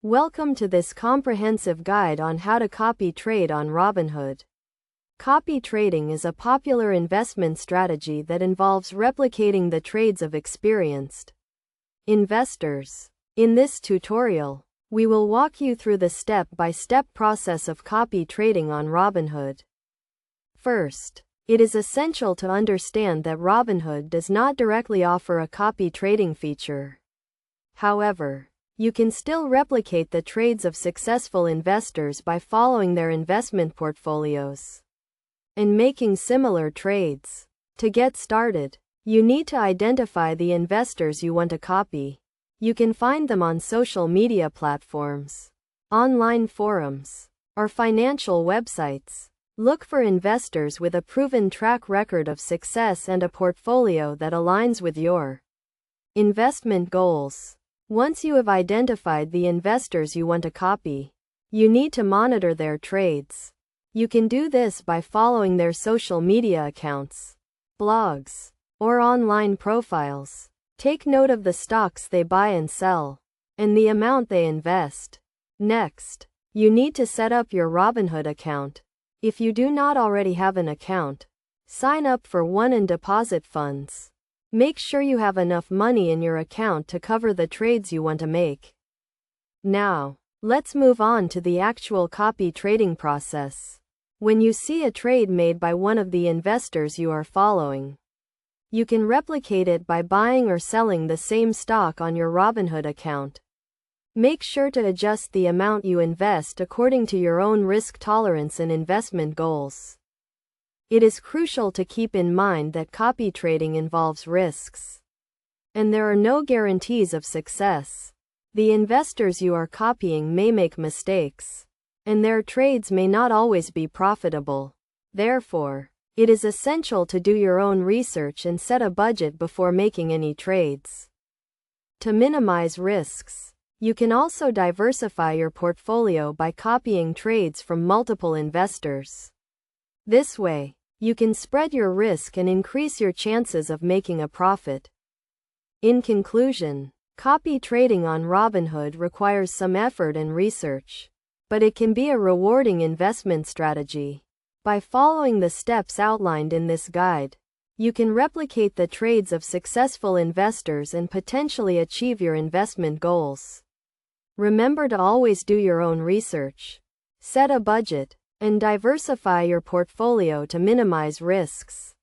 Welcome to this comprehensive guide on how to copy trade on Robinhood. Copy trading is a popular investment strategy that involves replicating the trades of experienced investors. In this tutorial, we will walk you through the step-by-step process of copy trading on Robinhood. First, it is essential to understand that Robinhood does not directly offer a copy trading feature. However, you can still replicate the trades of successful investors by following their investment portfolios and making similar trades. To get started, you need to identify the investors you want to copy. You can find them on social media platforms, online forums, or financial websites. Look for investors with a proven track record of success and a portfolio that aligns with your investment goals. Once you have identified the investors you want to copy, you need to monitor their trades. You can do this by following their social media accounts, blogs, or online profiles. Take note of the stocks they buy and sell, and the amount they invest. Next, you need to set up your Robinhood account. If you do not already have an account, sign up for one and deposit funds. Make sure you have enough money in your account to cover the trades you want to make. Now, let's move on to the actual copy trading process. When you see a trade made by one of the investors you are following, you can replicate it by buying or selling the same stock on your Robinhood account. Make sure to adjust the amount you invest according to your own risk tolerance and investment goals. It is crucial to keep in mind that copy trading involves risks, and there are no guarantees of success. The investors you are copying may make mistakes, and their trades may not always be profitable. Therefore, it is essential to do your own research and set a budget before making any trades. To minimize risks, you can also diversify your portfolio by copying trades from multiple investors. This way, you can spread your risk and increase your chances of making a profit. In conclusion, copy trading on Robinhood requires some effort and research, but it can be a rewarding investment strategy. By following the steps outlined in this guide, you can replicate the trades of successful investors and potentially achieve your investment goals. Remember to always do your own research, set a budget, and diversify your portfolio to minimize risks.